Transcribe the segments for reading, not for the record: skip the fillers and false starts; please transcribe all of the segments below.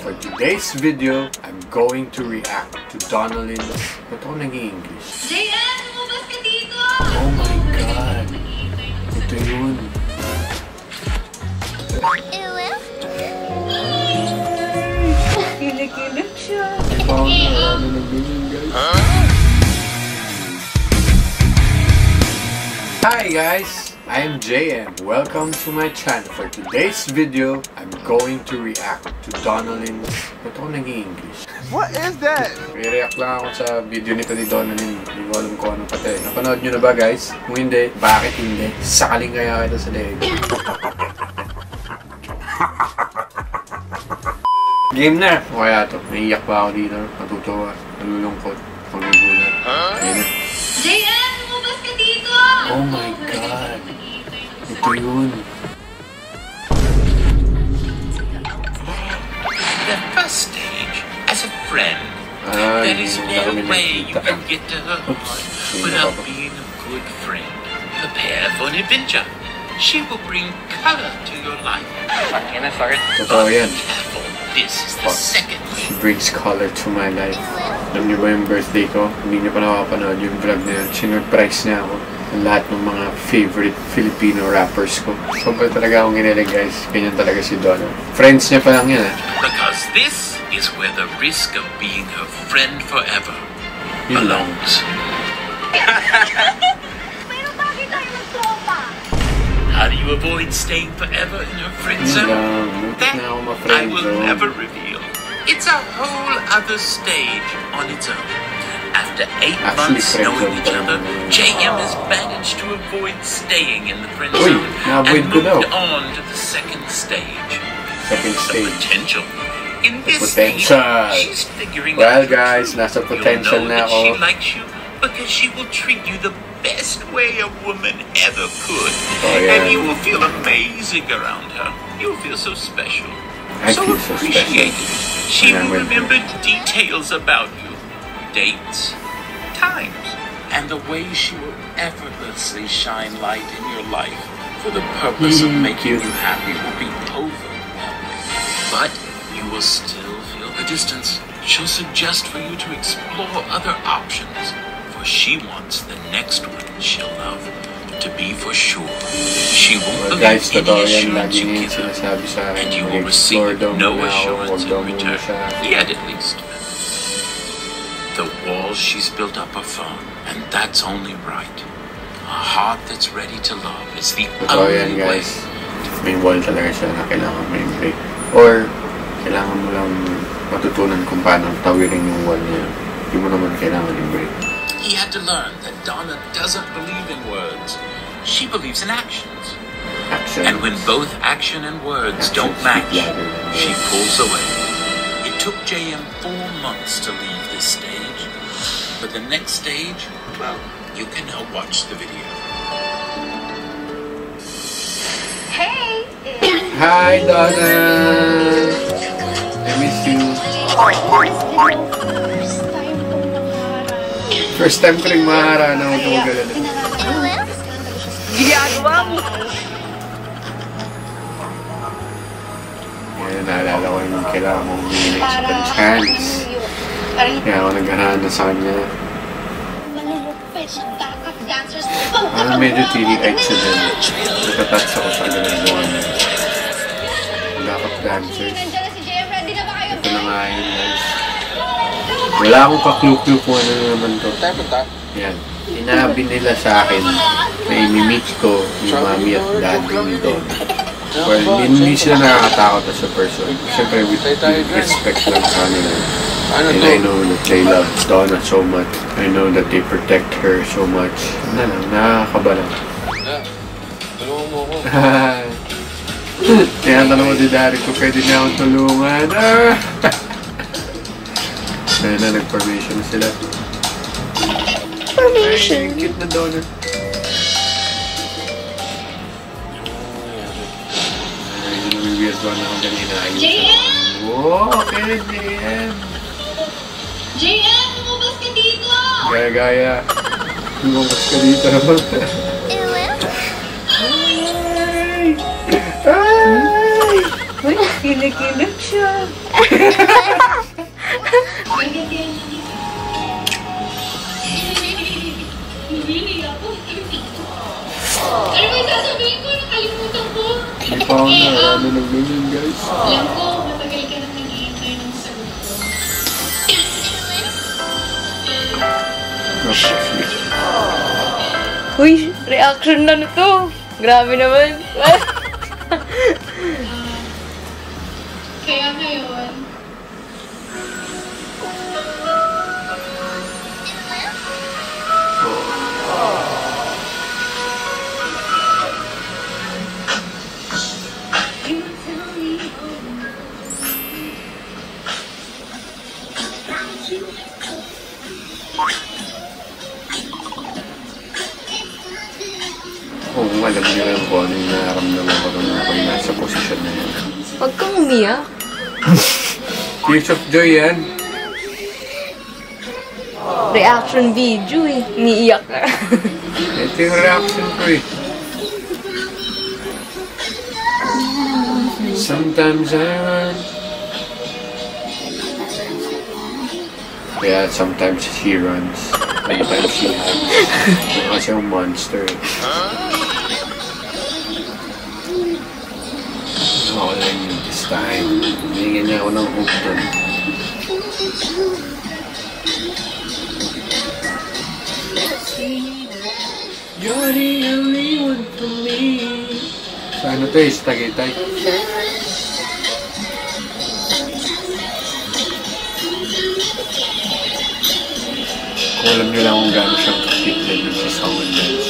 For today's video, I'm going to react to Donalyn's... Ba't ako nag-i-English? JM! Lumabas ka dito! Oh my God! Ito yun. Kilig-kilig siya. Paano na nag-i-English, guys? Hi guys! I am JM. Welcome to my channel. For today's video, I'm going to react to Donalyn's... Ba't ako nag-i-English? What is that? Re-react lang ako sa video nito ni Donalyn. Hindi ko alam kung ano pati. Napanood nyo na ba guys? Kung hindi, bakit hindi? Sakaling kaya kita sa leeg. Game na! O kaya to. Naiiyak pa ako dito. Natutuwa. Nalulungkot. Pagbubulat. Game na. JM! Lumabas ka dito! Oh my God! Ito yun. The first stage, as a friend, there is no way you can get to her heart without being a good friend. Prepare for an adventure. She will bring color to your life. Totoo yan. Careful, this is the second She brings color to my life. Alam niyo ba yung birthday ko? Hindi niyo pa nakapanood yung vlog na yun. Sinurprise niya ako ng lahat ng mga favorite Filipino rappers ko. Sobrang talaga akong ginilig guys. Ganyan talaga si Donna. Friends niya pa lang yan eh. Because this is where the risk of being her friend forever belongs. Pero bakit tayo nagtropa? How do you avoid staying forever in her friend zone? That I will never reveal. It's a whole other stage on its own. After 8 months knowing each other, JM has managed to avoid staying in the friend zone and moved on to the second stage. The potential. In this stage, she's figuring out. Well guys, nasa potential na ako. She likes you because she will treat you the best way a woman ever could. And you will feel amazing around her. You will feel so special. So appreciated. She will remember details about you. Dates, times, and the way she will effortlessly shine light in your life for the purpose of making you happy will be overwhelming. But you will still feel the distance. She'll suggest for you to explore other options, for she wants the next one she'll love to be for sure. She won't believe any assurance you give her, and you will receive no assurance in return, yet at least. The walls she's built up are firm, and that's only right. A heart that's ready to love is the only way. May wall talaga siya na kailangan may break. Or, kailangan mo lang matutunan kung paano tawirin yung wall niya. Hindi mo naman kailangan yung break. He had to learn that Donna doesn't believe in words. She believes in actions. And when both action and words don't match, she pulls away. It took JM 4 months to leave this stage. But the next stage, well, you can now watch the video. Hey! Hi, Donna! I miss you. First time ko rin maharana ako tumagala. Ginagawa mo! Ngayon, naalala ko yung kailangan mong humingi sa chance. Kaya ako naghahana sa kanya. Medyo tili-eyed siya din. Natatats ako sa ginagawa niya. Backup dancers. Ito na nga yun guys. Wala akong ka-clue-clue kung ano naman to. Yan. Sinabi nila sa akin na imimit ko yung mami at daddy ni Donna. Well, hindi sila nakakatakot as a person. Siyempre, with respect lang sa kanila. And I know that they love Donna so much. I know that they protect her so much. Ano lang, nakakaba lang. Kaya tanong ko si daddy ko, pwede niya akong tulungan. Kaya na, nag-formation na sila. Formation? Ay, cute na Donna. Weird one ako kanina. JM! Wow, okay, JM! JM! Lumabas ka dito! Gaya-gaya. Lumabas ka dito naman. Ay! Ay! Uy, kilig-kilig siya. Dami ng ganyan, guys. Alam ko, matagal ka nang nag-iintay ng sagot ko. Uy, reaction na nito. Grabe naman. Kaya ngayon, Oo, alam niyo rin kung ano yung nararamdaman ko nung ako nasa posisyon na yun. Huwag kang umiyak. Tears of joy yan. Reaction video eh. Umiiyak ka. Ito yung reaction ko eh. Sometimes I run. Yeah, sometimes she runs. Sometimes she runs. Kasi yung monster. Ako lang yun this time. Binigyan niya ako ng hook dun. You're the only one for me. So ano to eh, sa Tagaytay? Kung alam nyo lang kung gaano siyang cute na dun si Song and Dance.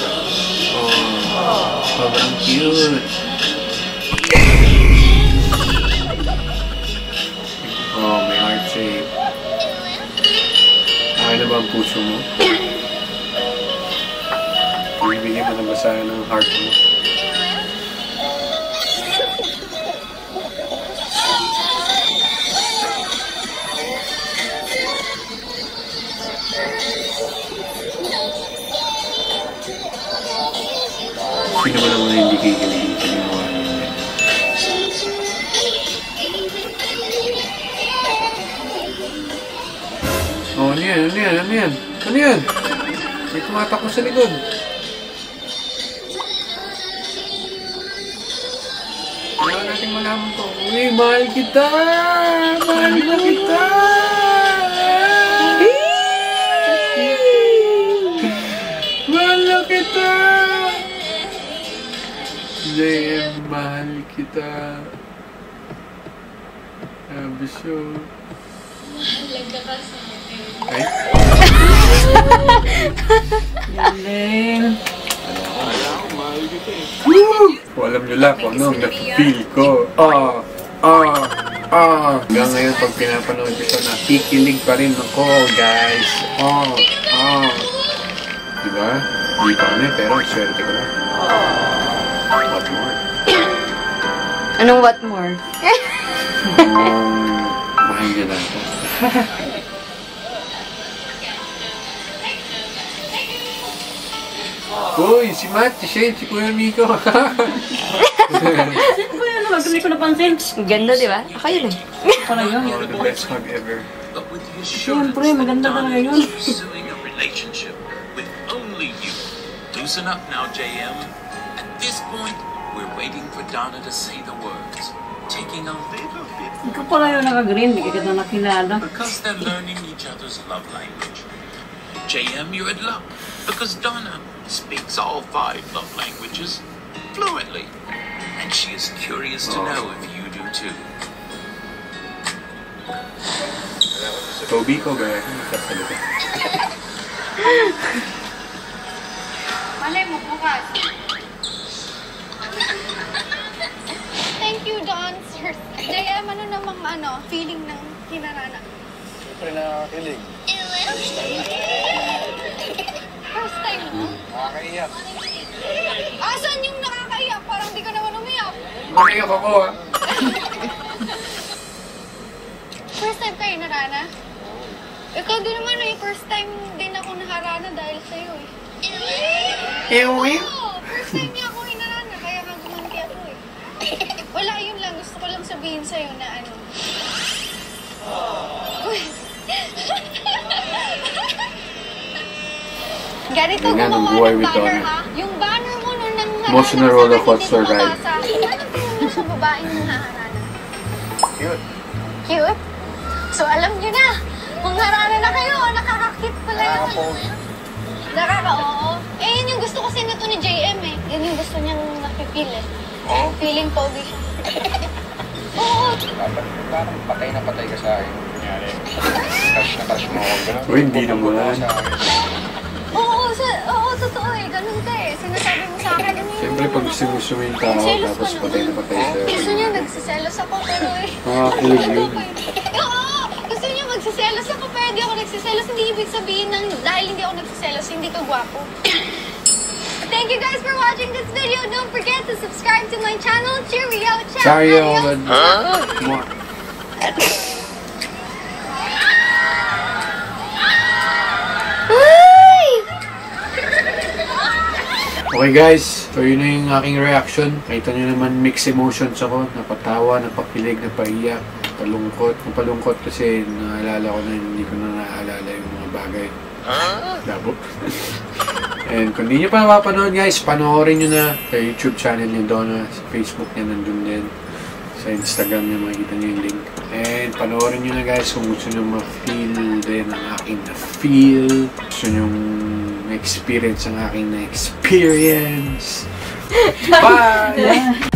Oh, sobrang cute. Oh, may heart shape. Ay na ba ang puso mo? Bibigyan mo na basahan ng heart mo. Sino ba naman hindi kikiligin sa mga ano yun? Oh, ano yan? Ano yan? Ano yan? Ano yan? May tumatakbo sa likod. Kailangan natin malaman ko. Uy, mahal kita! Mahal na kita! Mahal na kita! JM, mahal kita. Sabi siya. mahalaga ka sa akin. Ay? Galing. Kung alam nyo lang kung anong na-feel ko. Hanggang ngayon pag pinapanood ito, nakikilig pa rin ako, guys. Diba? Hindi pa kami, pero swerte ko na. What more? Anong what more? Mahal nyo lang ako. Uy, si Matt, si Shane, si Kuya Miko. Sino ba yan? Wag ko napansin. Ang ganda, di ba? Ako yun eh. Para yun. Oh, the best hug ever. But with the Siyempre, assurance maganda that talaga Donna yun. is pursuing a relationship with only you. Loosen up now, JM. At this point, we're waiting for Donna to say the words, taking a little bit Ikaw pala yung naka-green. Hindi kita nakilala. because they're learning each other's love language. JM, you're in luck because Donna speaks all 5 love languages fluently, and she is curious to know if you do too. Toby ko ba? Nagsasalita. Malay mo bukas. Thank you, Don, sir. JM, ano namang feeling ng kinarana? Siyempre nakakilig. First time mo? Nakakaiyak. Asan yung nakakaiyak? Parang di ka naman umiyak. Umiyak ako ah. First time kayo narana? Ikaw din naman eh. First time din ako naharana dahil sa'yo eh. Ewe? Oo, first time niya ako hinarana. Kaya nga gumanti ako eh. Wala, yun lang. Gusto ko lang sabihin sa'yo na Uy. Ganito Yan nga, nung gumawa buhay ng with banner Donna. ha? Yung banner mo nung nang Emotional roller coaster ride. Ano mo sa baba? babaeng manghaharana? Cute. Cute? So alam nyo na, mangharana na kayo, nakaka-cute pala yun. Oo. Eh, yun yung gusto kasi nito ni JM eh. Yun yung gusto niyang napipil eh. Feeling pogi siya. Oo. Parang patay na patay ka sa akin. Kunyari, crush na crush mo ako. Ganun. Uy, hindi naman. Oo, totoo eh. Ganun ka eh. Sinasabi mo sa akin. Siyempre, pag gusto mo yung tao, tapos patay na patay siya. Gusto niya, nagsiselos ako, pero eh. Kilig yun. Oo, gusto niya magsiselos ako, pero hindi ako nagsiselos. Hindi ibig sabihin ng dahil hindi ako nagsiselos, hindi ka gwapo. Thank you guys for watching this video. Don't forget to subscribe to my channel. Cheerio! Cheerio! Okay guys, so yun na yung aking reaction. Kita nyo naman mixed emotions ako. Napatawa, napakilig, napaiyak, napalungkot kasi naalala ko na hindi ko na naaalala yung mga bagay. Labo. And kung di nyo pa napapanood guys, panoorin nyo na sa YouTube channel niya Donna, sa Facebook niya nandun din, sa Instagram niya makikita nyo yung link. And panoorin nyo na guys kung gusto nyo ma-feel din ang aking na-feel, gusto nyo experience ang aking na-experience. Bye!